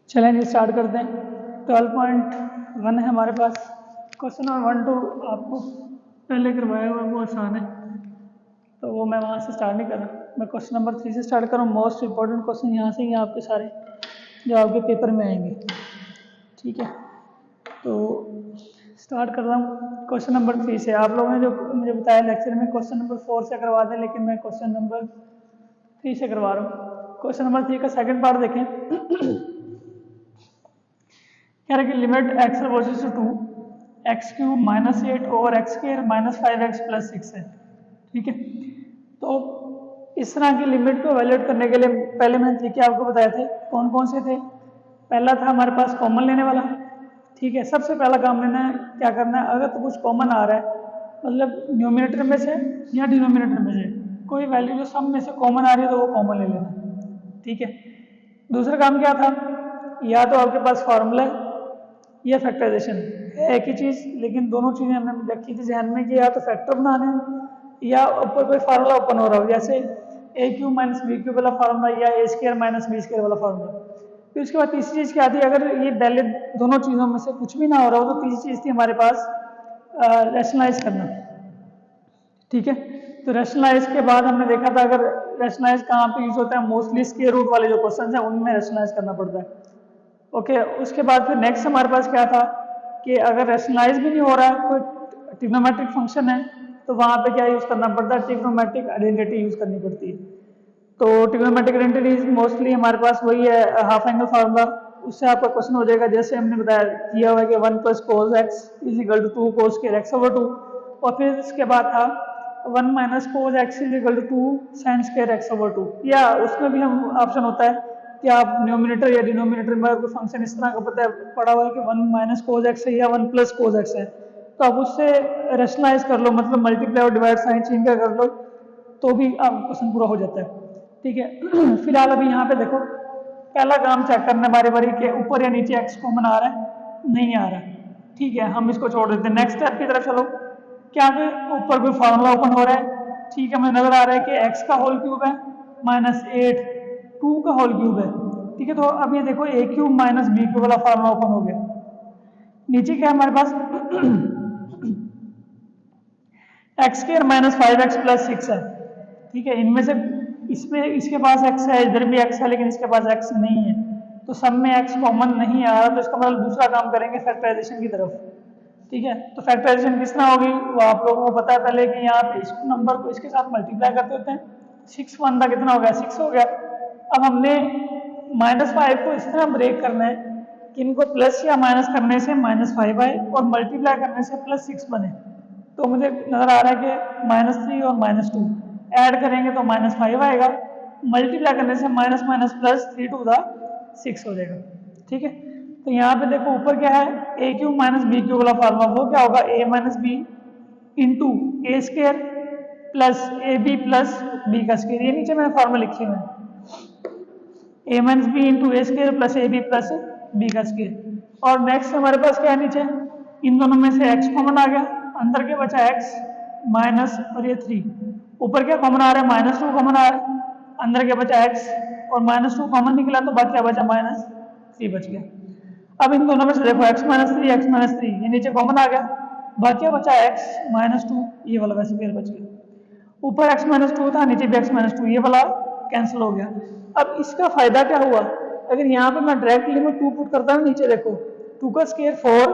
चलें जी स्टार्ट करते हैं। 12.1 है हमारे पास। क्वेश्चन नंबर 1 2 आपको पहले करवाया हुआ वो आसान है, तो वो मैं वहाँ से स्टार्ट नहीं कर रहा। मैं क्वेश्चन नंबर 3 से स्टार्ट कर रहा हूँ। मोस्ट इंपॉर्टेंट क्वेश्चन यहाँ से ही हैं आपके सारे जो आपके पेपर में आएंगे, ठीक है। तो स्टार्ट कर रहा हूँ क्वेश्चन नंबर 3 से। आप लोगों ने जो मुझे बताया लेक्चर में क्वेश्चन नंबर 4 से करवा दें, लेकिन मैं क्वेश्चन नंबर 3 से करवा रहा हूँ। क्वेश्चन नंबर 3 का सेकंड पार्ट देखें। कह रहे कि limit X opposite to 2x³ -8 over x² -5x + 6 है, ठीक है। तो इस तरह की लिमिट को वैल्यूएट करने के लिए पहले मैंने तरीके आपको बताए थे। कौन कौन से थे? पहला था हमारे पास कॉमन लेने वाला, ठीक है। सबसे पहला काम लेना है, क्या करना है, अगर तो कुछ कॉमन आ रहा है, मतलब न्यूमिनेटर में से या डिनोमिनेटर में से कोई वैल्यू जो सम में से कॉमन आ रही है तो वो कॉमन ले लेना, ठीक है। दूसरा काम क्या था, या तो आपके पास फॉर्मूला है या फैक्टराइजेशन है, एक ही चीज़, लेकिन दोनों चीज़ें हमने रखी थी ध्यान में कि या तो फैक्टर बनाने हैं या ऊपर कोई फार्मूला ओपन हो रहा हो, जैसे a³ - b³ वाला फार्मूला या a² - b² वाला फार्मूला। फिर उसके बाद तीसरी चीज़ क्या थी, अगर ये पहले दोनों चीज़ों में से कुछ भी ना हो रहा हो तो तीसरी चीज़ थी हमारे पास रैशनलाइज करना, ठीक है। तो रैशनलाइज के बाद हमने देखा था, अगर रैशनलाइज कहाँ पे यूज होता है, मोस्टली स्क्वायर रूट वाले जो क्वेश्चन हैं उनमें रैशनलाइज करना पड़ता है, ओके। उसके बाद फिर नेक्स्ट हमारे पास क्या था कि अगर रैशनलाइज भी नहीं हो रहा है, कोई ट्रिग्नोमेट्रिक फंक्शन है, तो वहाँ पे क्या यूज़ करना पड़ता है, ट्रिग्नोमेट्रिक आइडेंटिटी यूज़ करनी पड़ती है। तो ट्रिग्नोमेट्रिक आइडेंटिटी मोस्टली हमारे पास वही है, हाफ एंगल फार्मूला। उससे आपका क्वेश्चन हो जाएगा, जैसे हमने बताया किया हुआ है कि 1 + cos x = 2 cos² x/2, और फिर इसके बाद था 1 - cos x = 2 sin² x/2, या उसमें भी हम ऑप्शन होता है कि आप न्यूमिनेटर या डिनोमिनेटर में कोई फंक्शन इस तरह का पड़ा हुआ है कि 1 - cos x है या 1 + cos x है, तो आप उससे रैशनलाइज कर लो, मतलब मल्टीप्लाई और डिवाइड साइन चेंज कर लो, तो भी आपका क्वेश्चन पूरा हो जाता है, ठीक है। फिलहाल अभी यहाँ पे देखो, पहला काम चेक करना बारी बारी के ऊपर या नीचे x कॉमन आ रहा है, नहीं आ रहा है, ठीक है, हम इसको छोड़ देते हैं। नेक्स्ट स्टेप की तरफ चलो। क्या पे ऊपर कोई फार्मूला ओपन हो रहा है, ठीक है, मुझे नजर आ रहा है कि x का होल क्यूब है -8 2 का होल क्यूब है, ठीक है। तो अब ये देखो a³ - b³ वाला फार्मूला ओपन हो गया। नीचे क्या है हमारे पास x² - 5x + 6 है, ठीक है। इनमें से इसमें इसके पास x है, इधर भी x है, लेकिन इसके पास x नहीं है, तो सब में x कॉमन नहीं आ रहा, तो इसका मतलब दूसरा काम करेंगे फैक्टराइजेशन की तरफ, ठीक है। तो फैक्टराइजेशन किस तरह होगी वो आप लोगों को पता है पहले कि यहाँ पे इस नंबर को इसके साथ मल्टीप्लाई करते होते हैं। 6 1 का कितना हो गया, 6 हो गया। अब हमने -5 को इस तरह ब्रेक करना है कि इनको प्लस या माइनस करने से -5 आए और मल्टीप्लाई करने से +6 बने। तो मुझे नजर आ रहा है कि -3 और -2 ऐड करेंगे तो -5 आएगा, मल्टीप्लाई करने से माइनस माइनस +3 to the 6 हो जाएगा, ठीक है। तो यहाँ पे देखो ऊपर क्या है, a³ - b³ वाला फार्मूला, वो क्या होगा, a - b into a² plus ab plus b का स्क्वायर। ये नीचे मैंने फार्मूला लिखे हुए हैं, a - b into a² plus ab plus b का स्क्वायर। और नेक्स्ट हमारे पास क्या है, नीचे इन दोनों में से x कॉमन आ गया, अंदर के बचा x माइनस और ये 3, ऊपर क्या कॉमन आ रहा है, -2 कॉमन आ रहा है, अंदर के बचा x और -2 कॉमन निकला तो बाकी क्या बचा, -3 बच गया। अब इन दोनों में से देखो x - 3 x - 3 ये नीचे कॉमन आ गया, बाकी बचा x -2, ये वाला वैसे पेयर बच गया। ऊपर x - 2 था, नीचे भी x - 2, ये वाला कैंसिल हो गया। अब इसका फायदा क्या हुआ, अगर यहाँ पे मैं डायरेक्ट लिमिट 2 पुट करता हूँ, नीचे देखो 2 का स्क्वायर 4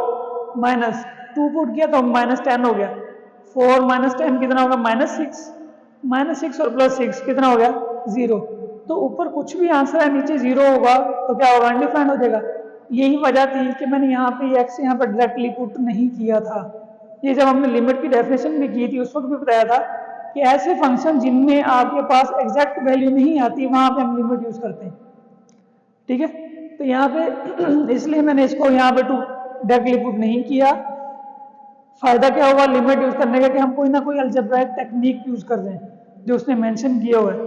माइनस 2 पुट किया तो -10 हो गया, 4 - 10 कितना होगा, -6 और +6 कितना हो गया, 0। तो ऊपर कुछ भी आंसर है, नीचे 0 होगा तो क्या होगा, अनडिफाइंड हो जाएगा। यही वजह थी कि मैंने यहाँ पे x यहाँ पर डायरेक्टली पुट नहीं किया था। ये जब हमने लिमिट की डेफिनेशन भी की थी उस वक्त भी बताया था कि ऐसे फंक्शन जिनमें आपके पास एग्जैक्ट वैल्यू नहीं आती वहां पे हम लिमिट यूज करते हैं, ठीक है। तो यहाँ पे इसलिए मैंने इसको यहाँ पे डायरेक्टली पुट नहीं किया। फायदा क्या होगा लिमिट यूज करने का, कि हम कोई ना कोई अलजेब्राइक टेक्निक यूज कर रहे हैं जो उसने मेंशन किया हुआ है।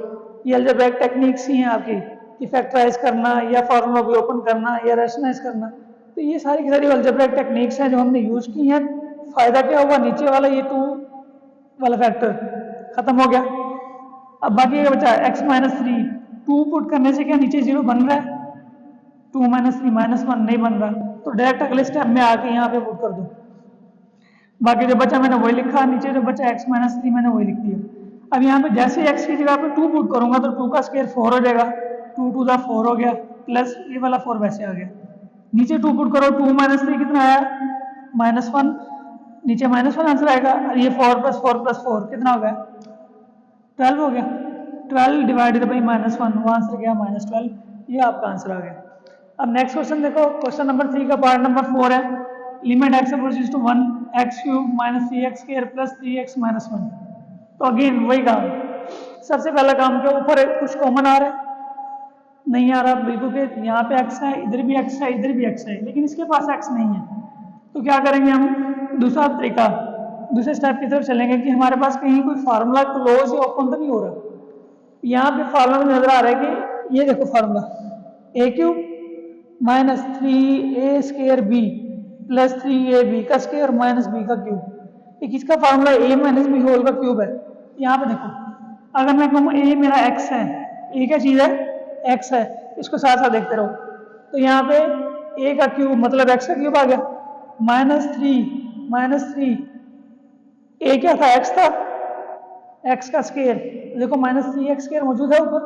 ये अलजेब्राइक टेक्निक्स ही हैं आपकी, कि फैक्टराइज करना या फार्मूला को ओपन करना या रैशनलाइज करना। तो ये सारी की सारी अलजेब्राइक टेक्निक्स हैं जो हमने यूज की हैं। फायदा क्या हुआ, नीचे वाला ये 2 वाला फैक्टर खत्म हो गया। अब बाकी क्या बचा, x - 3, 2 पुट करने से क्या नीचे 0 बन रहा है, 2 माइनस 3 -1 नहीं बन रहा, तो डायरेक्ट अगले स्टेप में आके यहाँ पे पुट कर दो। बाकी जो बचा मैंने वही लिखा, नीचे जो बचा x - 3 मैंने वही लिख दिया। अब यहाँ पे जैसे ही x की जगह पे 2 पुट करूंगा तो 2 का स्क्वायर 4 हो जाएगा, 2 टू द 4 हो गया, प्लस ये वाला 4 वैसे आ गया। नीचे 2 पुट करो, 2 - 3 कितना आया -1, नीचे -1 आंसर आएगा, और ये 4 + 4 + 4 कितना हो गया 12 हो गया। 12 डिवाइडेड बाई -1, वो आंसर गया -12, ये आपका आंसर आ गया। अब नेक्स्ट क्वेश्चन देखो, क्वेश्चन नंबर 3 का पार्ट नंबर 4 है, limit x approaches to 1 x³ - 3x² + 3x - 1। तो अगेन वही काम, सबसे पहला काम क्या, ऊपर कुछ कॉमन आ रहा है, नहीं आ रहा बिल्कुल, कि यहाँ पे x है, इधर भी x है, इधर भी x है, लेकिन इसके पास x नहीं है, तो क्या करेंगे हम, दूसरा तरीका, दूसरे स्टेप की तरफ चलेंगे कि हमारे पास कहीं कोई फार्मूला क्लोज या ओपन तो नहीं हो रहा। यहाँ पे फार्मूला में नजर आ रहा है कि ये देखो formula a³ - 3a² b + 3ab का स्क्वायर - b का क्यूब, एक इसका फार्मूला a - b होल का क्यूब है। यहाँ पे देखो, अगर मैं कहूँ a मेरा x है, a क्या चीज़ है, x है, इसको साथ साथ देखते रहो, तो यहाँ पे a का क्यूब मतलब x का क्यूब आ गया, -3 a क्या था, x था, x का स्क्वायर, देखो -3x² मौजूद है ऊपर,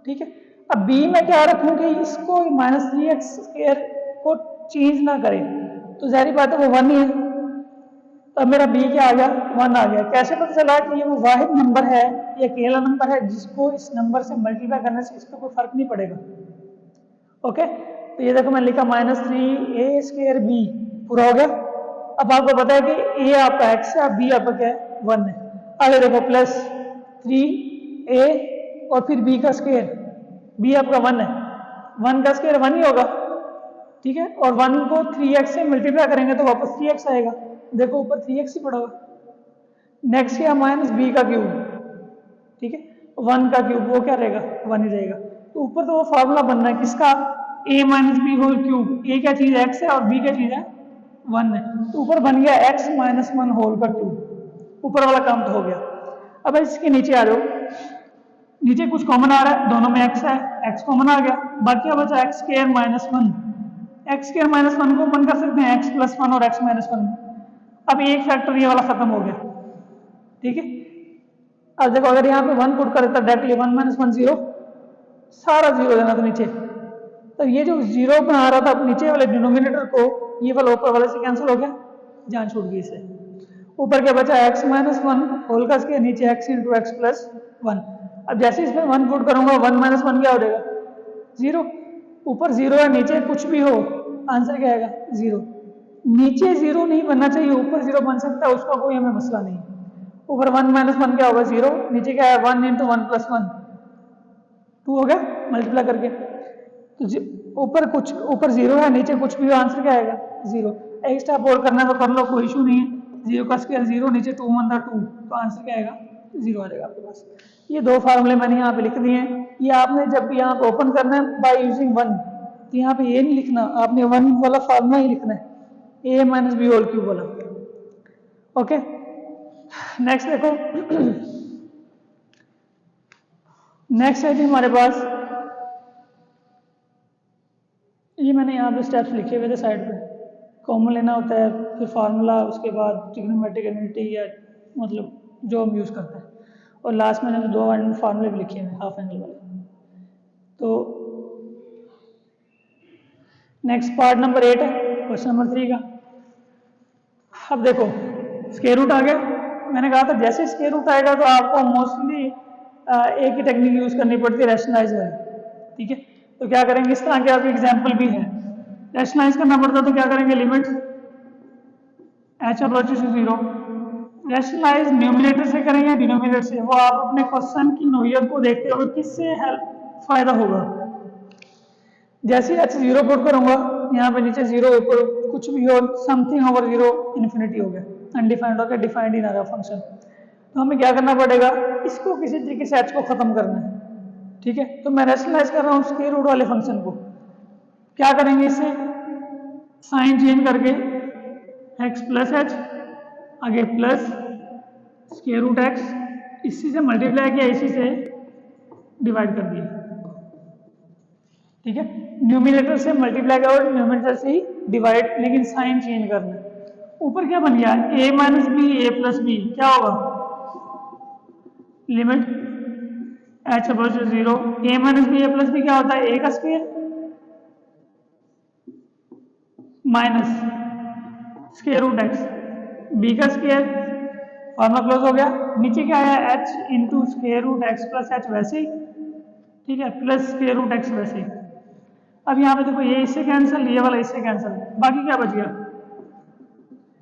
ठीक है। अब b में क्या रखूं कि इसको -3x² को चेंज ना करे, तो जाहिर बात है वो 1 ही है, तो अब मेरा b क्या आ गया, 1 आ गया। कैसे पता चला कि ये वो वाहिद नंबर है, ये अकेला नंबर है जिसको इस नंबर से मल्टीप्लाई करने से इसका कोई फर्क नहीं पड़ेगा। ओके, तो ये देखो मैंने लिखा -3a² b पूरा हो गया। अब आपको पता है कि a आपका x है, b आपका क्या है, 1 है। आगे देखो +3a और फिर b का स्क्वायर, b आपका 1 है, 1 का स्क्वायर 1 ही होगा, ठीक है, और 1 को 3x से मल्टीप्लाई करेंगे तो वापस 3x आएगा, देखो ऊपर 3x ही पड़ा हुआ। नेक्स्ट क्या, -b का क्यूब, ठीक है, 1 का क्यूब वो क्या रहेगा, 1 ही रहेगा। तो ऊपर तो वो फार्मूला बनना है किसका, a - b whole cube, a क्या चीज़ है, x है, और b क्या चीज़ है, 1 है, तो ऊपर बन गया x - 1 होल का क्यूब, ऊपर वाला काम तो हो गया। अब इसके नीचे आ जाओ, नीचे कुछ कॉमन आ रहा है, दोनों में x है, x कॉमन आ गया, बाकी बचा x² - 1, x² - 1 को अपन कर सकते हैं x + 1 और x - 1। अब एक फैक्टर ये वाला खत्म हो गया, ठीक है। अब देखो अगर यहाँ पे 1 पुट कर देता डायरेक्टली, 1 - 1 0, सारा 0 देना था नीचे, तो ये जो 0 बना रहा था नीचे वाले डिनोमिनेटर को, ये वाला ऊपर वाले से कैंसिल हो गया, जान छूट गई इसे। ऊपर क्या बचा, x - 1 होल का स्क्वायर, नीचे x × x + 1। अब जैसे इसमें 1 पुट करूंगा, 1 - 1 क्या हो जाएगा, 0, ऊपर 0 है, नीचे कुछ भी हो आंसर क्या आएगा, 0। नीचे 0 नहीं बनना चाहिए, ऊपर 0 बन सकता है, उसका कोई हमें मसला नहीं। ऊपर 1 - 1 क्या होगा, 0, नीचे क्या है, 1 × 1 + 1 2 हो गया मल्टीप्लाई करके, तो ऊपर कुछ, ऊपर 0 है, नीचे कुछ भी हो, आंसर क्या आएगा, 0। एक स्टेप और करना तो कर लो, कोई इशू नहीं है, 0 का स्क्वायर 0, नीचे 2 × 2, तो आंसर क्या आएगा, 0 आ जाएगा आपके पास। ये दो फार्मूले मैंने यहाँ पे लिख दिए हैं। ये आपने जब भी यहाँ पे ओपन करना है बाय यूजिंग 1, तो यहाँ पे ये नहीं लिखना, आपने 1 वाला फार्मूला ही लिखना है, a - b होल क्यूब वाला। ओके, नेक्स्ट देखो, नेक्स्ट है जी हमारे पास, ये मैंने यहाँ पे स्टेप्स लिखे हुए थे साइड पे, कॉमन लेना होता है, फिर फार्मूला, उसके बाद ट्रिग्नोमेट्रिक यूनिटी या मतलब जो हम यूज़ करते हैं, और लास्ट में मैंने 2 फार्मूले भी लिखे हैं हाफ एंगल वाले। तो नेक्स्ट पार्ट नंबर 8 है, क्वेश्चन नंबर 3 का। अब देखो स्क्वायर रूट आ गया, मैंने कहा था जैसे स्क्वायर रूट आएगा तो आपको मोस्टली एक ही टेक्निक यूज़ करनी पड़ती है, रैशनलाइज वाली, ठीक है। तो क्या करेंगे, इस तरह के आपके एग्जाम्पल भी है, रैशनलाइज करना पड़ता तो क्या करेंगे, limit h approaches to 0, rationalise numerator से करेंगे डिनोमिनेटर से, वो आप अपने क्वेश्चन की नोयत को देखते हो किससे हेल्प फायदा होगा। जैसे h 0 पुट करूंगा, यहाँ पे नीचे 0, ऊपर कुछ भी हो, समथिंग ओवर 0 इन्फिनिटी हो गया, अनडिफाइंड हो गया, डिफाइंड ही ना रहा फंक्शन, तो हमें क्या करना पड़ेगा, इसको किसी तरीके से h को खत्म करना है, ठीक है। तो मैं रैशनलाइज कर रहा हूँ स्क्वायर रूट वाले फंक्शन को, क्या करेंगे, इससे साइन चेंज करके x + h आगे प्लस स्क्वायर रूट x, इसी से मल्टीप्लाई किया, इसी से डिवाइड कर दिया, ठीक है, न्यूमिनेटर से मल्टीप्लाई करो, न्यूमिनेटर से ही डिवाइड, लेकिन साइन चेंज करना है। ऊपर क्या बन गया, a minus B A plus B, क्या होगा, limit h approach to 0, a minus B A plus B क्या होता है, a का square minus square root X, B का स्क्वायर, फॉर्मूला क्लोज हो गया। नीचे क्या आया, h into square root x plus H वैसे ही, ठीक है, प्लस स्क्वायर रूट एक्स वैसे ही। अब यहाँ पे देखो ये इससे कैंसिल, ये वाला इससे कैंसिल, बाकी क्या बच गया,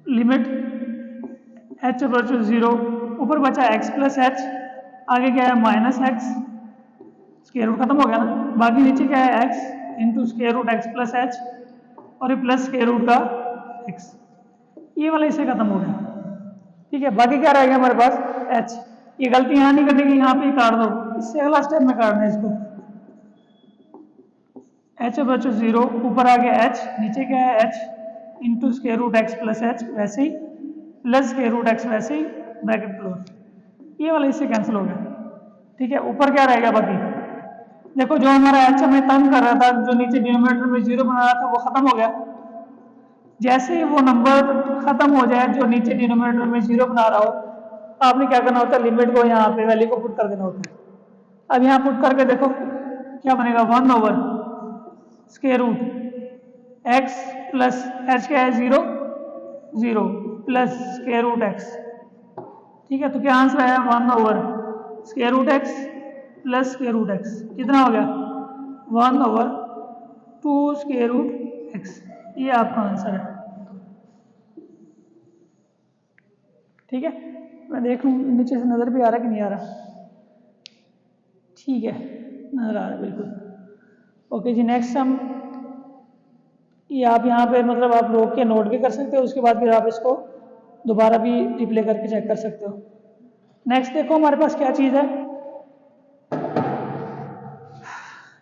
लिमिट h अप्रोच टू 0, ऊपर बचा x प्लस एच, आगे क्या है माइनस एक्स, स्क्वायर रूट खत्म हो गया ना, बाकी नीचे क्या है x into square root x plus H और ये प्लस स्क्वायर रूट का x, ये वाला इससे खत्म हो गया। ठीक है, बाकी क्या रह गया हमारे पास, h, ये गलती यहाँ नहीं करनी कि यहाँ पे काट दो, इससे अगला स्टेप में काटना है इसको, h अप्रोच टू 0, ऊपर आ गया h, नीचे क्या है h into square root x plus H वैसे ही, प्लस स्क्वायर रूट एक्स वैसे ही, ब्रैकेट क्लोज, ये वाला इससे कैंसिल हो गया। ठीक है, ऊपर क्या रहेगा बाकी, देखो जो हमारा h हमें तंग कर रहा था, जो नीचे डिनोमिनेटर में 0 बना रहा था वो खत्म हो गया। जैसे ही वो नंबर खत्म हो जाए जो नीचे डिनोमिनेटर में 0 बना रहा हो, आपने क्या करना होता है, लिमिट को यहाँ पे वैल्यू को पुट कर देना होता है। अब यहाँ पुट करके देखो क्या बनेगा, 1 over square root x plus H क्या है 0 0 प्लस स्क्वायर रूट एक्स। ठीक है, तो क्या आंसर आया, 1 over square root x plus square root x, कितना हो गया, 1 ओवर 2 स्क्वायर रूट एक्स, ये आपका आंसर है। ठीक है, मैं देख लूँ नीचे से नज़र भी आ रहा है कि नहीं आ रहा, ठीक है नज़र आ रहा है बिल्कुल। ओके जी, नेक्स्ट हम, ये आप यहाँ पे मतलब आप रोक के नोट भी कर सकते हो, उसके बाद फिर आप इसको दोबारा भी रिप्ले करके चेक कर सकते हो। नेक्स्ट देखो हमारे पास क्या चीज़ है,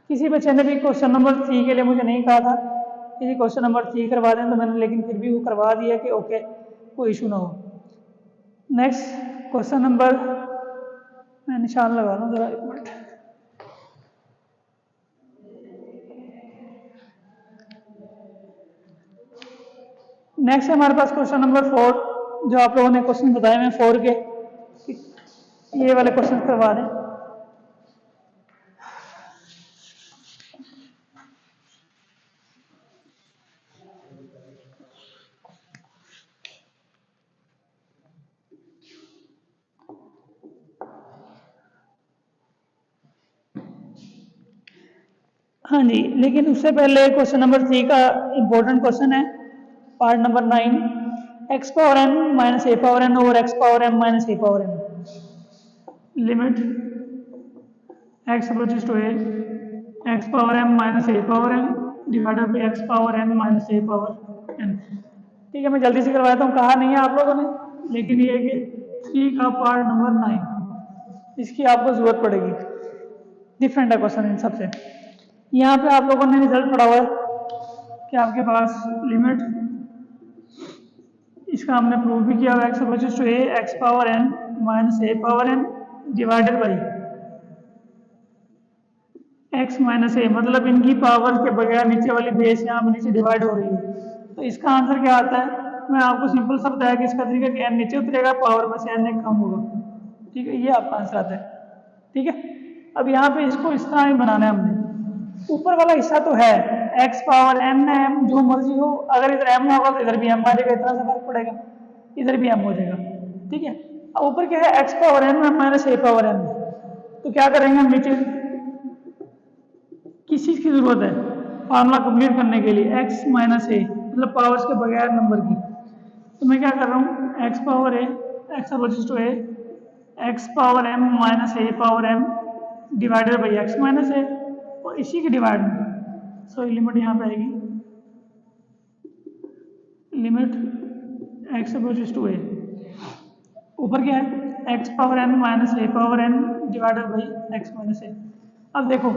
किसी बच्चे ने भी क्वेश्चन नंबर 3 के लिए मुझे नहीं कहा था किसी क्वेश्चन नंबर 3 करवा दें, तो मैंने लेकिन फिर भी वो करवा दिया कि ओके कोई इशू ना हो। नेक्स्ट क्वेश्चन नंबर, मैं निशान लगा रहा हूँ ज़रा, एक मिनट। नेक्स्ट है हमारे पास क्वेश्चन नंबर 4, जो आप लोगों ने क्वेश्चन बताए हैं 4 के, ये वाले क्वेश्चन करवा दें। हाँ जी, लेकिन उससे पहले क्वेश्चन नंबर 3 का इम्पोर्टेंट क्वेश्चन है, part number 9, x power m minus a power n over x power m minus a power n, limit x approaches to a x power m minus a power n divided by x power n minus a power n. ठीक है, मैं जल्दी से करवाता हूँ, कहा नहीं है आप लोगों ने, लेकिन ये कि 3 का पार्ट नंबर 9, इसकी आपको जरूरत पड़ेगी, डिफरेंट है क्वेश्चन इन सबसे। यहाँ पे आप लोगों ने रिजल्ट पढ़ा हुआ है कि आपके पास लिमिट, इसका हमने प्रूव भी किया हुआ, x approaches to a x power n minus a power n divided by x minus a, मतलब इनकी पावर के बगैर नीचे वाली बेस यहाँ पे नीचे डिवाइड हो रही है, तो इसका आंसर क्या आता है, मैं आपको सिंपल सा बताया कि इसका तरीका कि एन नीचे उतरेगा, पावर में से एन एक कम होगा। ठीक है, ये आपका आंसर आता है। ठीक है, अब यहाँ पे इसको इस तरह ही बनाना है हमने, ऊपर वाला हिस्सा तो है x पावर m एम जो मर्जी हो, अगर इधर m होगा तो इधर भी m आ जाएगा, इतना सा फर्क पड़ेगा, इधर भी m हो जाएगा। ठीक है, अब ऊपर क्या है x power m minus a power m, तो क्या करेंगे हम नीचे, किस चीज़ की जरूरत है, फार्मूला कंप्लीट करने के लिए x माइनस a, मतलब पावर्स के बगैर नंबर की, तो मैं क्या कर रहा हूँ x power a x opposite to a x power m minus a power m divided by x minus a, और इसी के डिवाइड में, सो लिमिट यहाँ पे आएगी, limit x opposite to a, ऊपर क्या है x power n minus a power n divided by x minus a। अब देखो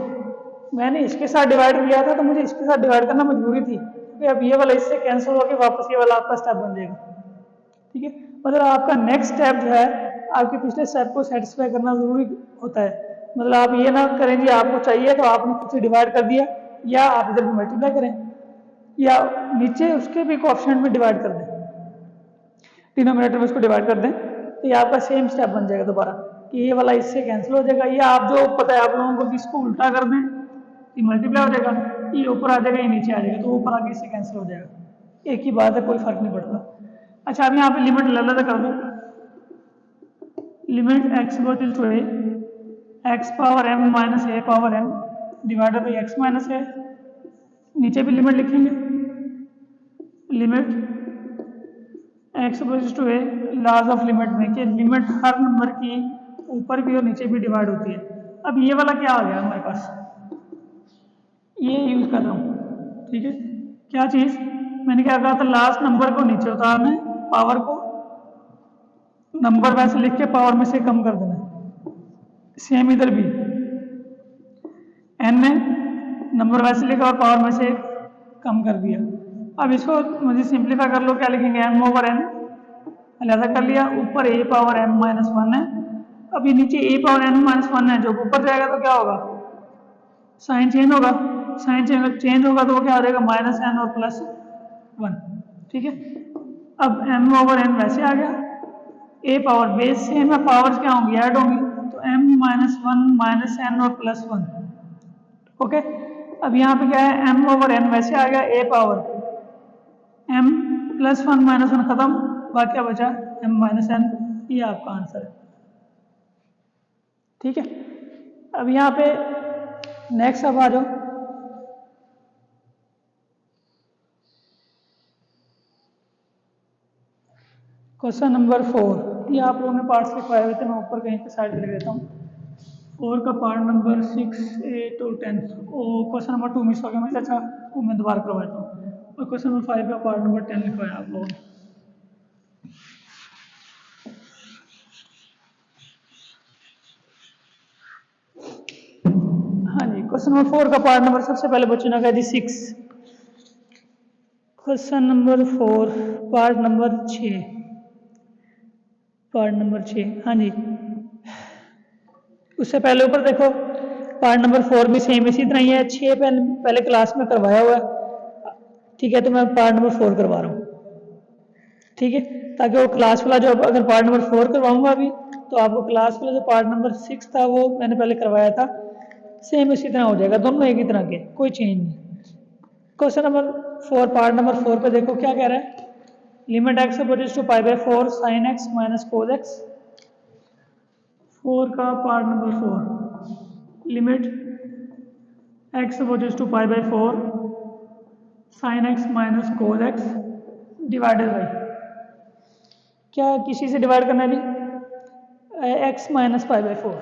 मैंने इसके साथ डिवाइड किया था, तो मुझे इसके साथ डिवाइड करना मजबूरी थी, क्योंकि अब ये वाला इससे कैंसिल होकर वापस ये वाला आपका स्टेप बन जाएगा। ठीक है, मतलब आपका नेक्स्ट स्टेप जो है आपके पिछले स्टेप को सेटिस्फाई करना जरूरी होता है, मतलब आप ये ना करें जी आपको चाहिए तो आपने खुद से डिवाइड कर दिया या आप इधर भी मल्टीप्लाई करें या नीचे उसके भी कोएफिशिएंट में डिवाइड कर दें, डिनोमिनेटर में उसको डिवाइड कर दें, तो ये आपका सेम स्टेप बन जाएगा दोबारा कि ये वाला इससे कैंसिल हो जाएगा, या आप जो पता है आप लोगों को कि इसको उल्टा कर दें, ये मल्टीप्लाई हो जाएगा, ये ऊपर आ जाएगा, ये नीचे आ जाएगा, तो ऊपर आके इससे कैंसिल हो जाएगा, एक ही बात है, कोई फर्क नहीं पड़ता। अच्छा अब यहाँ पे लिमिट अलग कर दो, limit x goes to a x power m minus a power m divided by x minus a, नीचे भी लिमिट लिखेंगे, limit x goes to a, laws of limit में कि लिमिट हर नंबर की ऊपर भी और नीचे भी डिवाइड होती है। अब ये वाला क्या आ गया हमारे पास, ये यूज कर रहा हूँ, ठीक है, क्या चीज़ मैंने क्या कहा था, लास्ट नंबर को नीचे उतारना है, पावर को नंबर वैसे लिख के पावर में से कम कर देना है, सेम इधर भी n ने नंबर वैसे लिखा और पावर में से कम कर दिया। अब इसको मुझे सिंप्लीफाई कर लो, क्या लिखेंगे, m ओवर n अलग कर लिया, ऊपर a पावर m माइनस 1 है, अभी नीचे a पावर n माइनस 1 है, जो ऊपर जाएगा तो क्या होगा, साइन चेंज होगा, साइन चेंज होगा तो वो क्या हो जाएगा, माइनस n और प्लस 1, ठीक है। अब m ओवर n वैसे आ गया, a पावर बेस सेम है, पावर्स क्या होंगी, ऐड होंगी, तो m माइनस 1 माइनस n और प्लस 1, ओके। अब यहाँ पे क्या है, m ओवर n वैसे आ गया, a power m plus 1 minus 1 खत्म, बाकी क्या बचा m माइनस n, ये आपका आंसर है, ठीक है। अब यहाँ पे नेक्स्ट अब आ जाओ, क्वेश्चन नंबर 4, ये आप लोगों ने पार्ट्स लिखवाए हुए थे, मैं ऊपर कहीं पे साइड पे लिख देता हूँ। 4 का पार्ट नंबर 6, 8 और 10, और क्वेश्चन नंबर 2 मिस हो गया मुझे, अच्छा वो मैं दोबारा करवाता हूँ, और क्वेश्चन नंबर 5 का पार्ट नंबर 10 लिखवाया आप लोगों ने। हाँ जी, क्वेश्चन नंबर 4 का पार्ट नंबर सबसे पहले बच्चों ने कहा जी 6, question number 4 part number 6, part number 6, हाँ जी। उससे पहले ऊपर देखो पार्ट नंबर 4 भी सेम इसी तरह ही है, 6 पहले क्लास में करवाया हुआ है, ठीक है, तो मैं पार्ट नंबर 4 करवा रहा हूँ, ठीक है, ताकि वो क्लास वाला जो अगर पार्ट नंबर 4 करवाऊंगा अभी तो आपको क्लास वाला जो पार्ट नंबर 6 था वो मैंने पहले करवाया था, सेम इसी तरह हो जाएगा, दोनों एक ही तरह के, कोई चेंज नहीं। क्वेश्चन नंबर 4 पार्ट नंबर 4 पे देखो क्या कह रहा है, limit x opposite to pi by 4 sine x minus cos x, 4 का part number 4, limit x opposite to pi by 4 sine x minus cos x divided by, क्या किसी से डिवाइड करना है अभी, x minus pi by 4,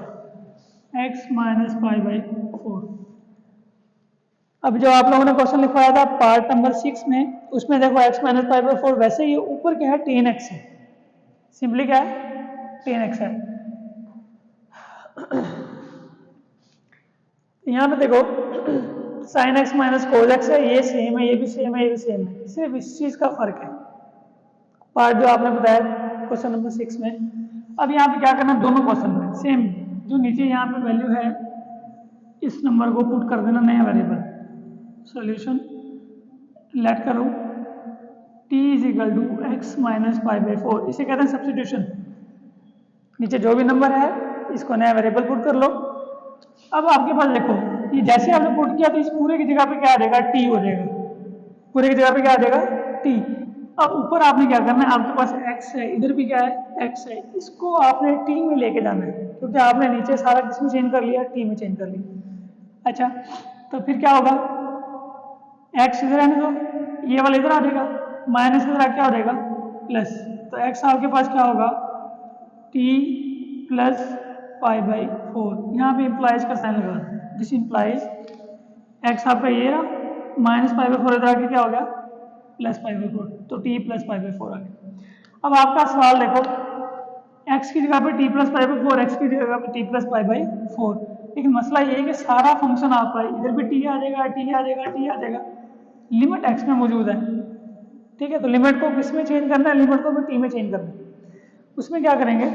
x minus pi by 4। अब जो आप लोगों ने क्वेश्चन लिखवाया था पार्ट नंबर 6 में, उसमें देखो x माइनस पाई बाई 4, वैसे ये ऊपर क्या है, tan x है, सिंपली क्या है, tan x है। यहाँ पे देखो sine x minus cos x है, ये सेम है, ये भी सेम है, ये भी सेम है, सिर्फ इस चीज़ का फर्क है, पार्ट जो आपने बताया क्वेश्चन नंबर 6 में। अब यहाँ पे क्या करना, दोनों क्वेश्चन में सेम, जो नीचे यहाँ पे वैल्यू है इस नंबर को पुट कर देना नया वेरिएबल, सॉल्यूशन लेट करो t is equal to x minus pi by 4, इसे कहते हैं सब्स्टिट्यूशन, नीचे जो भी नंबर है इसको नया वेरिएबल पुट कर लो। अब आपके पास देखो ये जैसे आपने पुट किया तो इस पूरे की जगह पे क्या आ जाएगा, t हो जाएगा, पूरे की जगह पे क्या आ जाएगा, t। अब ऊपर आपने क्या करना है, आपके पास x है, इधर भी क्या है, x है, इसको आपने t में लेके जाना है, क्योंकि आपने नीचे सारा किसमें चेंज कर लिया, t में चेंज कर लिया। अच्छा तो फिर क्या होगा, x इधर आने दो, ये वाला इधर आ जाएगा, माइनस इधर आ क्या हो जाएगा, प्लस, तो x आपके पास क्या होगा, t प्लस पाई बाई 4, यहाँ पे इम्प्लाइज का साइन लगा, दिस इम्प्लाइज x आपका ये रहा, माइनस पाई बाई 4 इधर आके क्या हो गया, प्लस पाई बाई 4, तो t प्लस पाई बाई 4 आ गया। अब आपका सवाल देखो, x की जगह पे t plus pi by 4, x की जगह पे t प्लस पाई बाई 4, लेकिन मसला ये है कि सारा फंक्शन आपका इधर भी t आ जाएगा, t आ जाएगा, t आ जाएगा, लिमिट x में मौजूद है, ठीक है, तो लिमिट को किस में चेंज करना है, लिमिट को भी t में चेंज करना है। उसमें क्या करेंगे,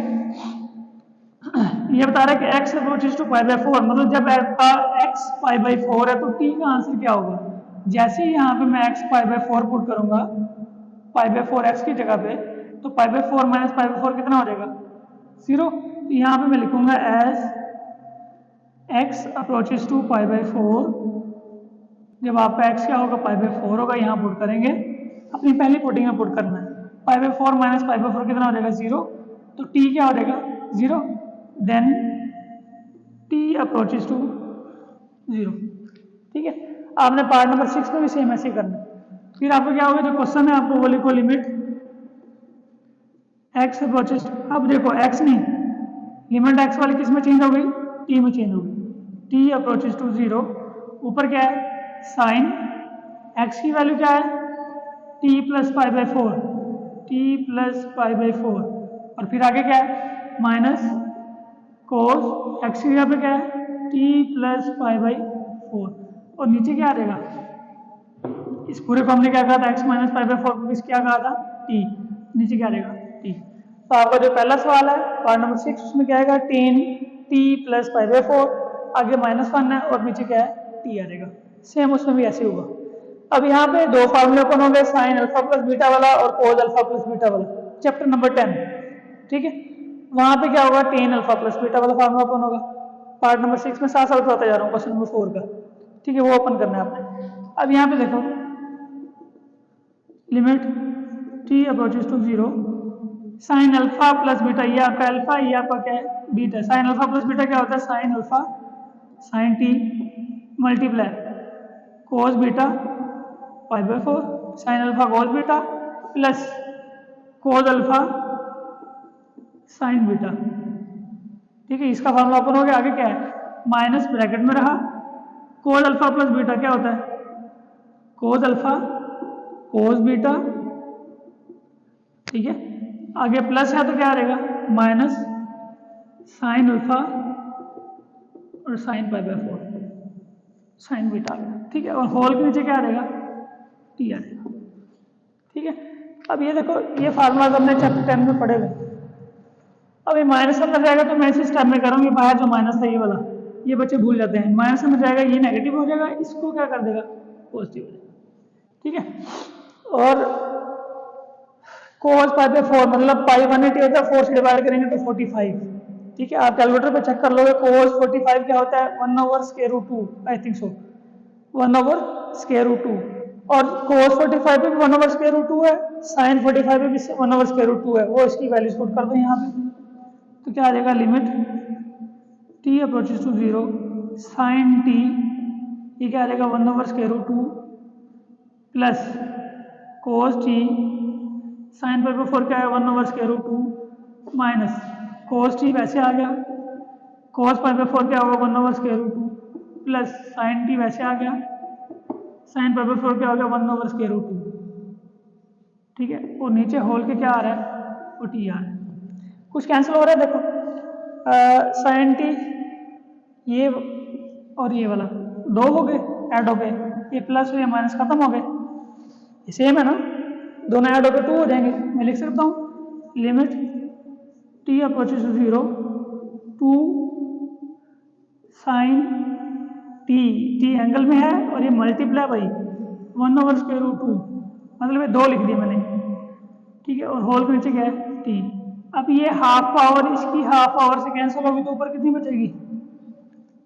ये बता रहा है कि x approaches to pi by 4, मतलब जब आपका x पाई बाई 4 है तो t का आंसर क्या होगा। जैसे ही यहाँ पे मैं x पाई बाई 4 पुट करूंगा पाई बाई 4 x की जगह पे, तो पाई बाई 4 माइनस पाई बाई 4 कितना हो जाएगा 0। तो यहाँ पे मैं लिखूंगा as x approaches to pi by 4, जब आपका x क्या होगा पाई बाई 4 होगा, यहाँ पुट करेंगे अपनी पहली पुटिंग में पुट करना है। पाई बाई 4 माइनस पाई बाई 4 कितना हो जाएगा 0, तो t क्या हो जाएगा 0, देन t अप्रोचेस टू 0। ठीक है, आपने पार्ट नंबर 6 में भी सेम ऐसे ही करना है। फिर आपको क्या होगा, जो क्वेश्चन है आपको वो लिखो लिमिट x अप्रोचेस, अब देखो x नहीं, लिमिट x वाली किस में चेंज हो गई, t में चेंज हो गई, t अप्रोचेस टू 0, ऊपर क्या है साइन x की वैल्यू क्या है t plus pi by 4, t plus pi by 4, और फिर आगे क्या है माइनस कोस x की जगह पे क्या है t प्लस पाई बाई 4, और नीचे क्या आ रहेगा, इस पूरे को हमने क्या कहा था x माइनस पाई बाई 4 को क्या कहा था t, नीचे क्या रहेगा t। तो आपका जो पहला सवाल है पार्ट नंबर 6, उसमें क्या आएगा ten t plus pi by 4, आगे -1 है और नीचे क्या है t आ जाएगा। सेम उसमें भी ऐसे होगा। अब यहाँ पे दो फार्मूले ओपन हो गए, साइन अल्फा प्लस बीटा वाला और कोज अल्फा प्लस बीटा वाला, चैप्टर नंबर 10। ठीक है, वहां पे क्या होगा टेन अल्फा प्लस बीटा वाला फार्मूला ओपन होगा। पार्ट नंबर 6 में साथ साथ होता जा रहा हूँ क्वेश्चन नंबर 4 का। ठीक है, वो ओपन करना है आपने। अब यहाँ पे देखो limit t approaches to 0, sine alpha plus beta, ये आपका अल्फा, ये आपका क्या है beta. Sine alpha plus beta क्या होता है sine alpha sine t multiply cos beta pi by 4, sine alpha cos beta plus cos alpha sine beta. ठीक है, इसका फॉर्मूला ओपन हो गया। आगे क्या है माइनस ब्रैकेट में रहा, कोस अल्फा प्लस बीटा क्या होता है कोस अल्फा कोस बीटा। ठीक है, आगे प्लस है तो क्या रहेगा माइनस साइन अल्फा और sign pi by 4 sign beta. ठीक है, और होल के नीचे क्या रहेगा टी आ जाएगा। ठीक है, अब ये देखो ये फार्मूला हमने चैप्टर 10 में पढ़े हुए। अब ये माइनस अंदर जाएगा तो मैं इसी स्टेप में करूँगी, बाहर जो माइनस था ये वाला, ये बच्चे भूल जाते हैं, माइनस अंदर जाएगा ये नेगेटिव हो जाएगा, इसको क्या कर देगा पॉजिटिव हो जाएगा। ठीक है, और कोस पाई बाई 4 मतलब पाई 180 होता है, 4 से डिवाइड करेंगे तो 45। ठीक है, आप कैलकुलेटर पे चेक कर लोगे कोस 45 क्या होता है 1/√2, आई थिंक सो 1/√2, और कोस 45 पे भी 1/√2 है, साइन 45 पे भी 1/√2 है, वो इसकी वैल्यूज पुट कर दो यहाँ पे। तो क्या आ जाएगा limit t approaches to 0 sine t, ये क्या आ जाएगा 1/√2 plus cos t sine pi by 4 क्या है 1/√2 माइनस कोस t वैसे आ गया, कोस पाई बाई 4 क्या होगा 1/√2 प्लस साइन t वैसे आ गया, साइन पाई बाई 4 क्या हो गया 1/√2। ठीक है, और नीचे होल के क्या आ रहा है वो t आ रहा है, कुछ कैंसिल हो रहा है देखो साइन t ये और ये वाला दो हो गए ऐड हो गए, ये प्लस हुए माइनस खत्म हो गए, ये सेम है ना, दोनों ऐड होकर 2 हो जाएंगे। मैं लिख सकता हूँ limit t approaches to 0 2 sine t angle में है और ये मल्टीप्लाई बाई 1/√2, मतलब ये 2 लिख दिए मैंने। ठीक है, और होल के नीचे क्या है t। अब ये हाफ पावर इसकी हाफ पावर से कैंसिल होगी तो ऊपर कितनी बचेगी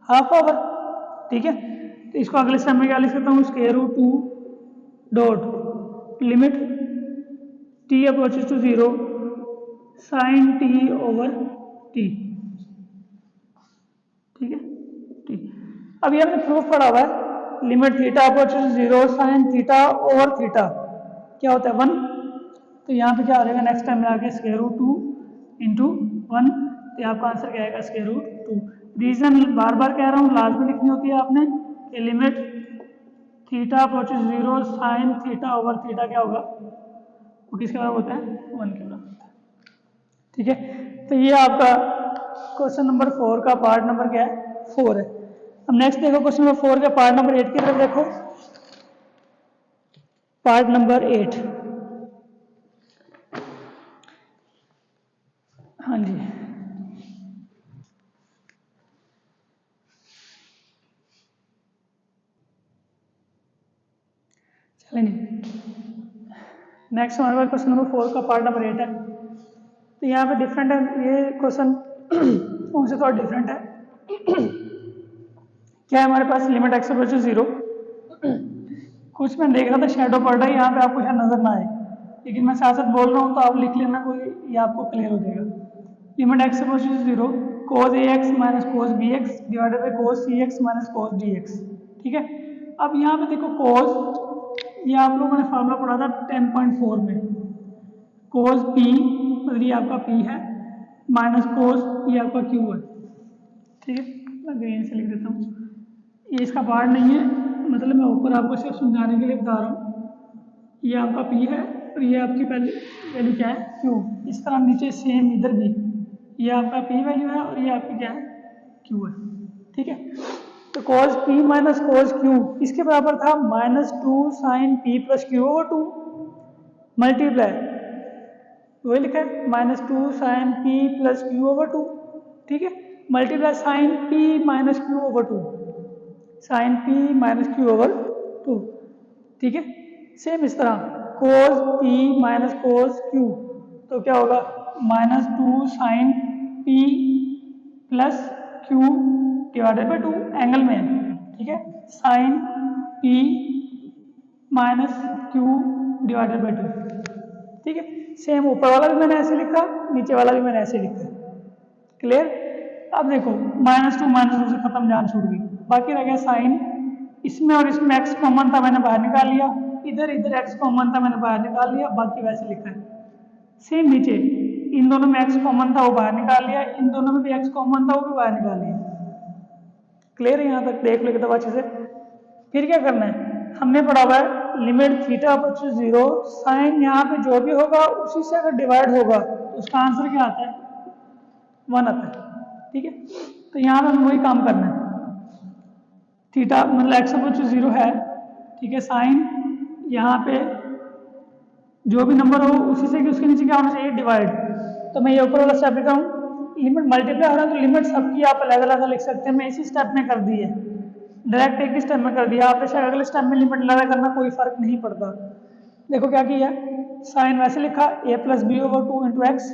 हाफ पावर। ठीक है, तो इसको अगले स्टेप में क्या लिख सकता हूँ √2 dot limit t approaches to 0 sine t over t। ठीक है, ठीक। अब ये हमने प्रूफ पढ़ा हुआ है limit theta approaches to 0 sine theta over theta क्या होता है 1। तो यहाँ पे क्या हो जाएगा नेक्स्ट टाइम में आके √2 इंटू 1, तो आपका आंसर क्या आएगा √2। रीजन बार बार कह रहा हूँ लाजमी लिखनी होती है आपने कि limit theta approaches 0 sine theta over theta क्या होगा वो किसके बराबर होता है 1 के बराबर होता है। ठीक है, तो ये आपका क्वेश्चन नंबर 4 का पार्ट नंबर क्या है 4 है। अब नेक्स्ट देखो क्वेश्चन नंबर 4 का पार्ट नंबर 8 की तरफ देखो, पार्ट नंबर 8। हाँ जी, चले नहीं। नेक्स्ट हमारे पास क्वेश्चन नंबर 4 का पार्ट नंबर 8 है। तो यहाँ पे डिफरेंट है ये क्वेश्चन उनसे थोड़ा डिफरेंट है। क्या है हमारे पास लिमिट एक्स अप्रोचेस 0। कुछ मैं देख रहा था शेडो पड़ रहा है यहाँ पे, आपको शायद नजर ना आए, लेकिन मैं साथ साथ बोल रहा हूँ तो आप लिख लेना, कोई ये आपको क्लियर हो जाएगा। Limit x approaches 0 cos ax minus cos bx divided by cos cx minus cos dx। ठीक है, अब यहाँ पे देखो cos, ये आप लोगों ने फार्मूला पढ़ा था 10.4 में, cos p मतलब ये आपका p है माइनस cos ये आपका q है। ठीक है, मैं ग्रीन से लिख देता हूँ, ये इसका पार्ट नहीं है, मतलब मैं ऊपर आपको सिर्फ समझाने के लिए बता रहा हूँ। ये आपका p है और ये आपकी पहली वैल्यू क्या है q। इस तरह नीचे सेम इधर भी ये आपका p वैल्यू है और ये आपकी क्या है q है। ठीक है, तो cos p minus cos q इसके बराबर था -2 sin p plus q over 2 multiply, वही लिखा है -2 sin p plus q over 2। ठीक है, multiply sin p minus q over 2, sin p minus q over 2। ठीक है, सेम इस तरह cos p minus cos q तो क्या होगा -2 sin p plus q divided by 2 angle में। ठीक है, sin p minus q divided by 2। ठीक है, सेम ऊपर वाला भी मैंने ऐसे लिखा, नीचे वाला भी मैंने ऐसे लिखा। क्लियर। अब देखो -2 से खत्म, जान छूट गई, बाकी रह गया साइन। इसमें और इसमें x कॉमन था मैंने बाहर निकाल लिया, इधर इधर x कॉमन था मैंने बाहर निकाल लिया, बाकी वैसे लिखा है। सेम नीचे इन दोनों में x कॉमन था वो बाहर निकाल लिया, इन दोनों में भी x कॉमन था वो भी बाहर निकाल लिया। क्लियर है, यहाँ तक देख लो कितना अच्छे से। फिर क्या करना है, हमने पढ़ा हुआ है लिमिट थीटा अप्रोचेस 0 साइन यहाँ पे जो भी होगा उसी से अगर डिवाइड होगा तो उसका आंसर क्या आता है 1 आता है। ठीक है, तो यहाँ पे हमें वही काम करना है, थीटा मतलब एक्स अप्रोचेस 0 है। ठीक है, साइन यहाँ पे जो भी नंबर हो उसी से कि उसके नीचे क्या होना चाहिए डिवाइड। तो मैं ये ऊपर वाला स्टेप लिखा हूँ, लिमिट मल्टीप्लाई हो रहा है तो लिमिट सबकी आप अलग अलग लिख सकते हैं। मैं इसी स्टेप में कर दी है, डायरेक्ट एक ही स्टेप में कर दिया, आपने शायद अगले स्टेप में लिमिट लगा करना, कोई फर्क नहीं पड़ता। देखो क्या किया, साइन वैसे लिखा a plus b over 2 into x,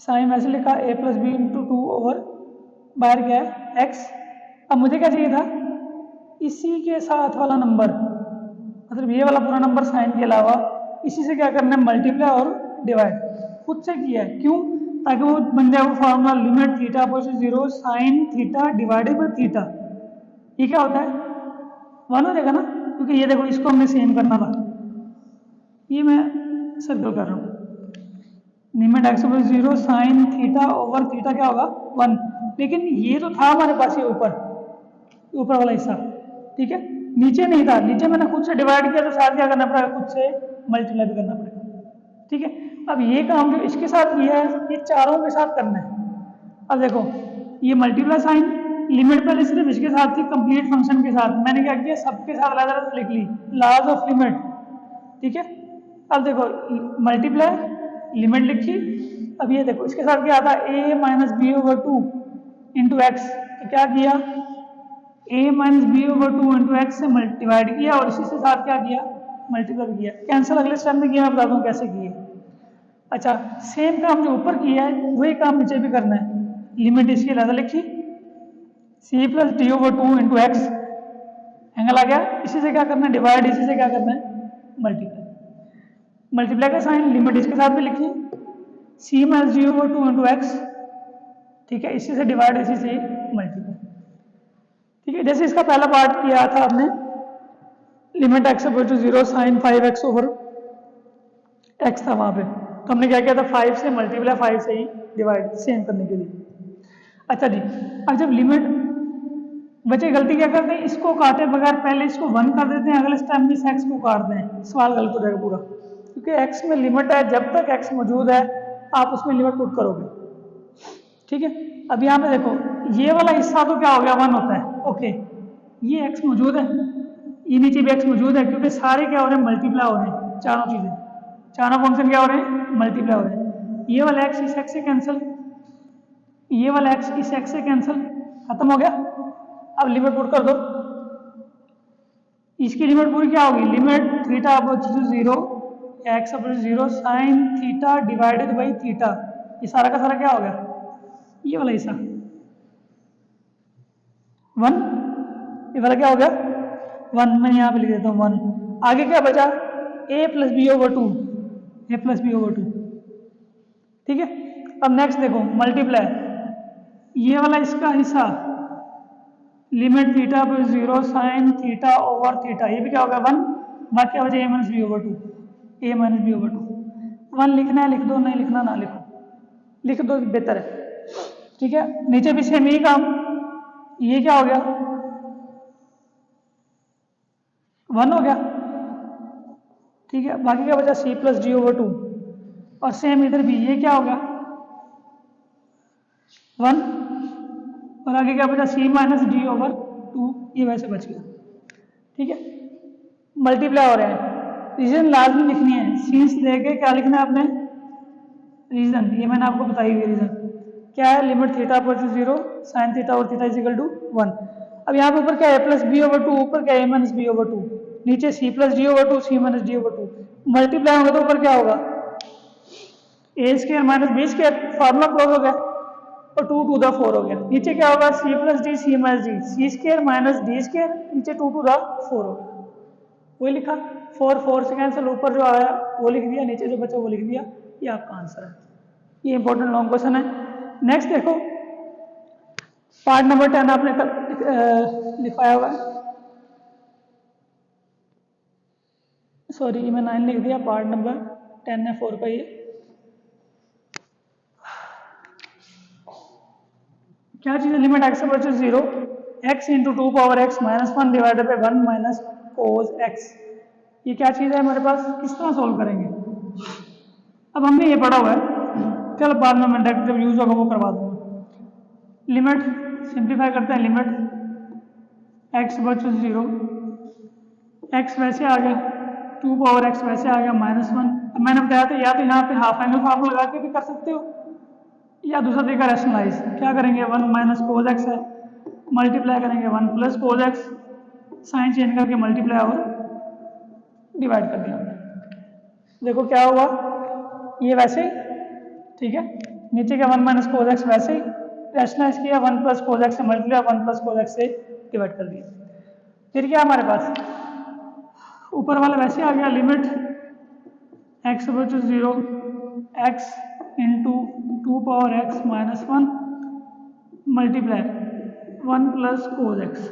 sine वैसे लिखा a plus b into 2 over बाहर क्या है x। अब मुझे क्या चाहिए था, इसी के साथ वाला नंबर, मतलब ये वाला पूरा नंबर साइन के अलावा इसी से क्या करना है मल्टीप्लाई और डिवाइड, खुद से किया है। क्यों, ताकि वो बन जाए वो formula limit theta opposite 0 sine theta divided by theta. ये क्या होता है 1 हो जाएगा ना, क्योंकि ये देखो इसको हमने सेम करना था, ये मैं सर्कल कर रहा हूँ, limit X opposite 0 sine theta over theta क्या होगा 1। लेकिन ये तो था हमारे पास ये ऊपर वाला हिस्सा। ठीक है, नीचे नहीं था, नीचे मैंने खुद से डिवाइड किया तो साथ क्या करना पड़ेगा, खुद से मल्टीप्लाई भी करना पड़ेगा। ठीक है, अब ये काम जो इसके साथ किया है ये चारों के साथ करना है। अब देखो ये मल्टीप्लाई साइन लिमिट पहले सिर्फ इसके साथ थी कंप्लीट फंक्शन के साथ, मैंने क्या किया सबके साथ अलग अलग लिख ली लॉज ऑफ लिमिट। ठीक है, अब देखो मल्टीप्लाई लिमिट लिखी, अब ये देखो इसके साथ क्या आता है a minus b over 2 into x, तो क्या किया a minus b over 2 into x से डिवाइड किया और इसी से साथ क्या किया मल्टीप्लाई किया। कैंसिल अगले स्टेप में किया, मैं बता दूं कैसे किए। अच्छा, सेम काम जो ऊपर किया है वही काम नीचे भी करना है, लिमिट इसकी अलग लिखी c plus d over 2 into x, angle आ गया, इसी से क्या करना है डिवाइड, इसी से क्या करना है मल्टीप्लाई। मल्टीप्लाई का साइन लिमिट इसके साथ भी लिखी c minus d over 2 into x. ठीक है, इसी से डिवाइड, इसी से मल्टीप्लाई। ठीक है, जैसे इसका पहला पार्ट किया था आपने limit x oppose to 0 sine 5x over x था वहां पे, तो हमने क्या किया था 5 से मल्टीप्लाई 5 से ही डिवाइड, सेम करने के लिए। अच्छा जी, अब जब लिमिट बच्चे गलती क्या करते हैं, इसको काटे बगैर पहले इसको 1 कर देते हैं, अगले स्टेप में इस x को काट दें, सवाल गलत हो जाएगा पूरा, क्योंकि x में लिमिट है, जब तक x मौजूद है आप उसमें लिमिट पुट करोगे। ठीक है, अब यहाँ पे देखो ये वाला हिस्सा तो क्या हो गया 1 होता है, ओके ये x मौजूद है, ये नीचे भी x मौजूद है, क्योंकि सारे क्या हो रहे हैं मल्टीप्लाई हो रहे हैं, चारों चीजें, चारों फंक्शन क्या हो रहे हैं मल्टीप्लाई हो रहे हैं। ये वाला x इस x से कैंसिल, ये वाला x इस x से कैंसिल, खत्म हो गया। अब लिमिट पुट कर दो, इसकी लिमिट पूरी क्या होगी, limit theta approach to 0 x approach 0 sine theta divided by theta, ये सारा का सारा क्या हो गया, ये वाला हिस्सा 1, ये वाला क्या हो गया 1, मैं यहाँ पे लिख देता हूँ 1। आगे क्या बचा, a plus b over 2, a plus b over 2, ठीक है। अब नेक्स्ट देखो मल्टीप्लाई, ये वाला इसका हिस्सा लिमिट थीटा पर 0 साइन थीटा ओवर थीटा, ये भी क्या होगा 1, बाकी क्या बचा a minus b over 2, a minus b over 2। 1 लिखना है लिख दो, नहीं लिखना ना लिखो, लिख दो बेहतर है, ठीक है। नीचे भी सेम यही काम, ये क्या हो गया 1 हो गया, ठीक है। बाकी क्या बचा c प्लस डी ओवर 2, और सेम इधर भी ये क्या हो गया 1, और आगे क्या बचा c माइनस डी ओवर 2, ये वैसे बच गया, ठीक है। मल्टीप्लाई हो रहे हैं, रीजन लाजमी लिखनी है, सीन्स देके क्या लिखना है आपने, रीजन, ये मैंने आपको बताई हुई रीजन क्या है, limit theta approach 0 sine theta और थीटा इज इक्वल टू 1। अब यहाँ पे ऊपर क्या है प्लस बी ओवर 2, ऊपर क्या है माइनस बी ओवर 2, नीचे c plus d over 2 c minus d over 2, multiply होगा तो ऊपर क्या होगा a square minus b square, formula close हो गया, और 2 टू द 4 हो गया, नीचे क्या होगा c plus d c minus d, c square minus d square, नीचे 2 टू द 4 हो गया, वही लिखा 4 4 से कैंसिल, ऊपर जो आया वो लिख दिया, नीचे जो बचा वो लिख दिया, ये आपका आंसर है। ये इंपॉर्टेंट लॉन्ग क्वेश्चन है। नेक्स्ट देखो पार्ट नंबर 10 आपने लिखाया हुआ है, सॉरी मैं 9 लिख दिया, पार्ट नंबर 10 है 4 का ये। क्या चीज़ है, limit x approach 0 x into 2 power x minus 1 divided by 1 minus cos x, ये क्या चीज़ है हमारे पास, किस तरह सोल्व करेंगे। अब हमने ये पढ़ा हुआ है, चल बाद में मैं डायरेक्ट जब यूज होगा वो करवा दूंगा। लिमिट सिंप्लीफाई करते हैं, लिमिट एक्स वर्सेस 0, एक्स वैसे आ गया 2 पावर एक्स वैसे आ गया माइनस 1। अब मैंने बताया था या तो यहाँ पे हाफ एंगल फार्मूला लगा के भी कर सकते हो, या दूसरा तरीका रैशनलाइज, क्या करेंगे 1 माइनस कोस एक्स है, मल्टीप्लाई करेंगे 1 plus cos x, sign change करके मल्टीप्लाई और डिवाइड कर दिया। देखो क्या हुआ, ये वैसे ही, ठीक है, नीचे का 1 माइनस कोस एक्स वैसे ही रैशनलाइज किया, 1 प्लस कोस एक्स से मल्टीप्लाई 1 प्लस कोस एक्स से डिवाइड कर दिया। फिर क्या हमारे पास ऊपर वाला वैसे आ गया, limit x versus 0 x into 2 power x minus 1 multiply 1 plus cos x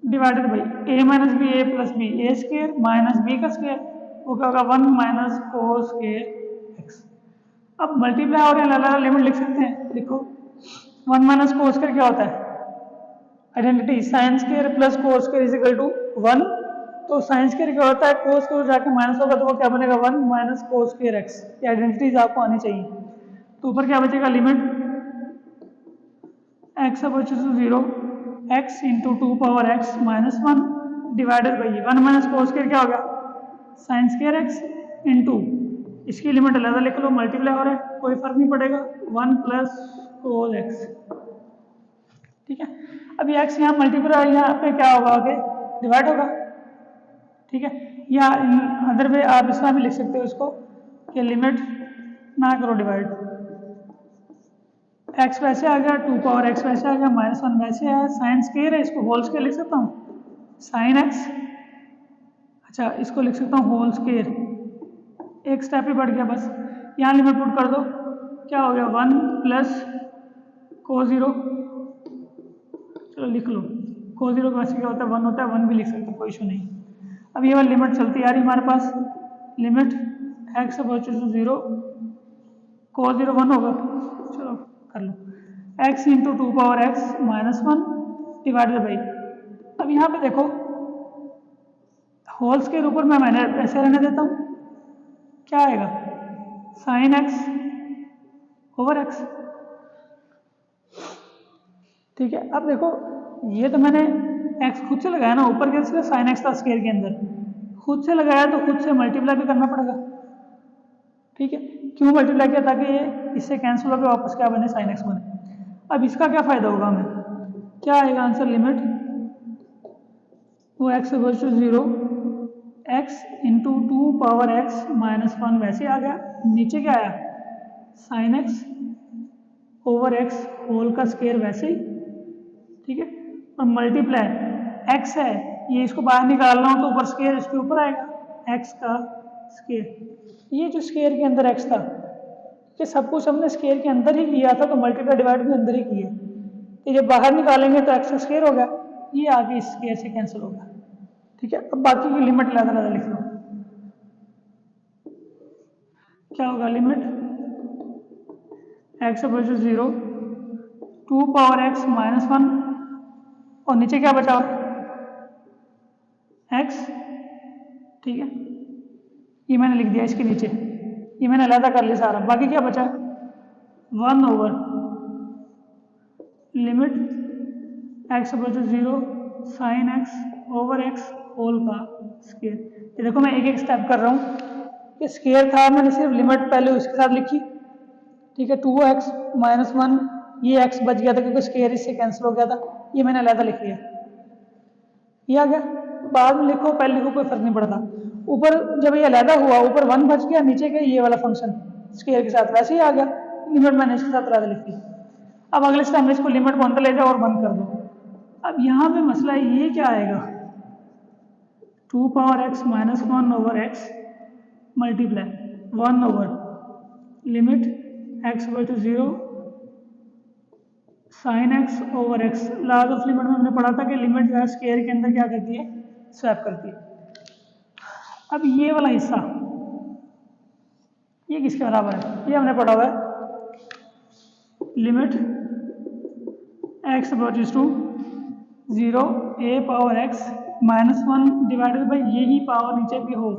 divided by a minus B A plus b, a square minus b का स्क्वायर, वो क्या होगा 1 माइनस कोस स्क्वायर एक्स। अब मल्टीप्लाई और अलग लिमिट लिख सकते हैं, लिखो 1 माइनस कोस स्क्वायर क्या होता है, identity sine square plus cos square is equal to 1, तो साइन स्क्वायर क्या होता है कोस स्क्वायर जाके माइनस होगा तो वो क्या बनेगा 1 माइनस कोस स्क्वायर एक्स, ये आइडेंटिटीज आपको आनी चाहिए। तो ऊपर क्या बचेगा, limit x approaches to 0 x into 2 power x minus 1 divided by 1 minus cos square क्या होगा साइन स्क्वायर एक्स इंटू, इसकी लिमिट अलग लिख लो, मल्टीप्लाई हो रहा है कोई फर्क नहीं पड़ेगा 1 प्लस कोस एक्स, ठीक है। अब ये एक्स यहाँ मल्टीप्लाई, यहाँ पे क्या होगा आगे डिवाइड होगा, ठीक है। या अदर वे आप इसमें भी लिख सकते हो इसको कि लिमिट ना करो डिवाइड, एक्स वैसे आ गया 2 पावर एक्स वैसे आ गया माइनस 1 वैसे है, साइन स्क्वायर है इसको होल स्क्वायर लिख सकता हूँ साइन एक्स, अच्छा इसको लिख सकता हूँ होल स्क्वायर, एक स्टेप ही बढ़ गया बस, यहाँ लिमिट पुट कर दो क्या हो गया 1 प्लस कोस 0, चलो लिख लो कोस 0 का वैसे क्या होता है 1 होता है, 1 भी लिख सकते हो कोई इशू नहीं। अब ये वाली लिमिट चलती आ रही हमारे पास, लिमिट एक्स अप्रोचेस टू 0 कोस 0 1 होगा, चलो कर लो x into 2 power x minus 1 divided by, अब यहाँ पे देखो होल्स के ऊपर मैं ऐसे रहने देता हूँ, क्या आएगा साइन x ओवर x, ठीक है। अब देखो ये तो मैंने x खुद से लगाया ना, ऊपर के साइन x था स्क्वायर के अंदर, खुद से लगाया तो खुद से मल्टीप्लाई भी करना पड़ेगा, ठीक है। क्यों मल्टीप्लाई किया, ताकि ये इससे कैंसिल होकर वापस क्या बने साइन एक्स बने। अब इसका क्या फायदा होगा हमें, क्या आएगा आंसर, लिमिट वो x equal to 0, x into 2 power x minus 1 वैसे आ गया, नीचे क्या आया sine x over x whole का स्क्वायर वैसे ही, ठीक है, और मल्टीप्लाई x है, ये इसको बाहर निकालना हो तो ऊपर स्क्वायर इसके ऊपर आएगा, x का स्क्वायर, ये जो स्क्वायर के अंदर x था, ये सब कुछ हमने स्क्वायर के अंदर ही किया था, तो मल्टीप्लाई डिवाइड भी अंदर ही किए, तो जब बाहर निकालेंगे तो x का स्क्वायर हो गया, ये आगे इस स्क्वायर से कैंसिल होगा, ठीक है। अब बाकी की लिमिट ज़्यादा लिख लो, क्या होगा limit x equal to 0, 2 power x minus 1 और नीचे क्या बचा x, ठीक है, ये मैंने लिख दिया इसके नीचे, ये मैंने अलग कर लिया सारा, बाकी क्या बचा 1 over limit x equal to 0 sine x over x whole का स्क्वायर। ये देखो मैं एक एक स्टेप कर रहा हूँ, ये स्क्वायर था मैंने सिर्फ लिमिट पहले उसके साथ लिखी, ठीक है, 2x माइनस 1, ये x बच गया था क्योंकि स्क्वायर इससे कैंसिल हो गया था, ये मैंने अलग लिख लिया, ये आ गया, बाद में लिखो पहले लिखो कोई फर्क नहीं पड़ता, ऊपर जब ये अलग हुआ ऊपर 1 बच गया, नीचे के ये वाला फंक्शन स्क्वायर के साथ वैसे ही आ गया, लिमिट मैंने इसके साथ अलग लिख ली। अब अगले स्टेप में इसको लिमिट को अंदर ले जाओ और बंद कर दो। अब यहाँ पे मसला ये क्या आएगा 2 power x minus 1 over x multiply 1 over limit x equal to 0 sine x over x। Last of limit में हमने पढ़ा था कि लिमिट जो है स्क्वायर के अंदर क्या करती है स्वैप करती है। अब ये वाला हिस्सा ये किसके बराबर है, ये हमने पढ़ा हुआ है limit x equal to 0 a power x minus 1 divided by यही पावर नीचे भी हो,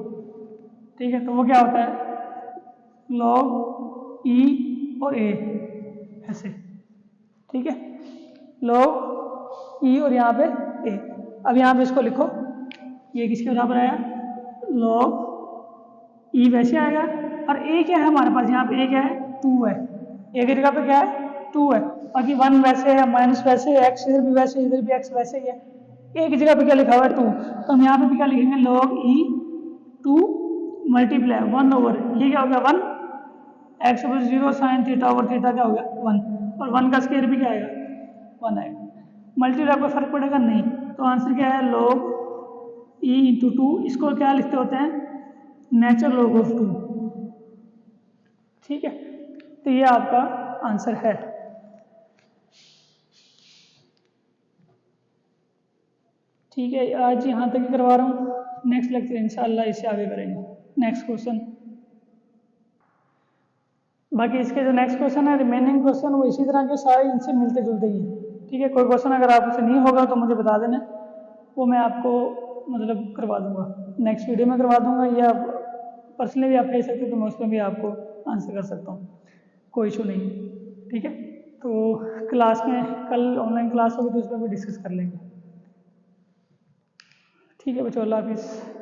ठीक है, तो वो क्या होता है log e और a ऐसे, ठीक है, log e और यहाँ पे a। अब यहाँ पे इसको लिखो, ये किसके बराबर आया log e वैसे आएगा, और a क्या है हमारे पास यहाँ पे a क्या है 2 है, a की जगह पे क्या है 2 है, बाकी 1 वैसे है माइनस वैसे है, x इधर भी वैसे इधर भी x वैसे ही है, a की जगह पे क्या लिखा हुआ है 2, तो हम यहाँ पे भी क्या लिखेंगे log e 2 मल्टीप्लाई 1 ओवर ये क्या हो गया 1 x over 0 sine theta over theta क्या हो गया 1, और 1 का स्क्वायर भी क्या आएगा 1 आएगा, मल्टीप्लाई कोई फर्क पड़ेगा नहीं, तो आंसर क्या है log e इंटू 2, इसको क्या लिखते होते हैं नेचुरल लॉग ऑफ 2, ठीक है, तो ये आपका आंसर है। ठीक है, आज यहाँ तक ही करवा रहा हूँ, नेक्स्ट लेक्चर इंशाल्लाह इससे आगे करेंगे। नेक्स्ट क्वेश्चन, बाकी इसके जो नेक्स्ट क्वेश्चन है रिमेनिंग क्वेश्चन वो इसी तरह के सारे इनसे मिलते जुलते ही हैं, ठीक है। कोई क्वेश्चन अगर आपसे नहीं होगा तो मुझे बता देना, वो मैं आपको मतलब करवा दूंगा, नेक्स्ट वीडियो में करवा दूंगा, या पर्सनली भी आप भेज सकते हो तो मैं उसमें भी आपको आंसर कर सकता हूँ, कोई इशू नहीं, ठीक है। तो क्लास में कल ऑनलाइन क्लास होगी तो उसमें भी डिस्कस कर लेंगे, ठीक है बच्चों, अल्लाह हाफिज़।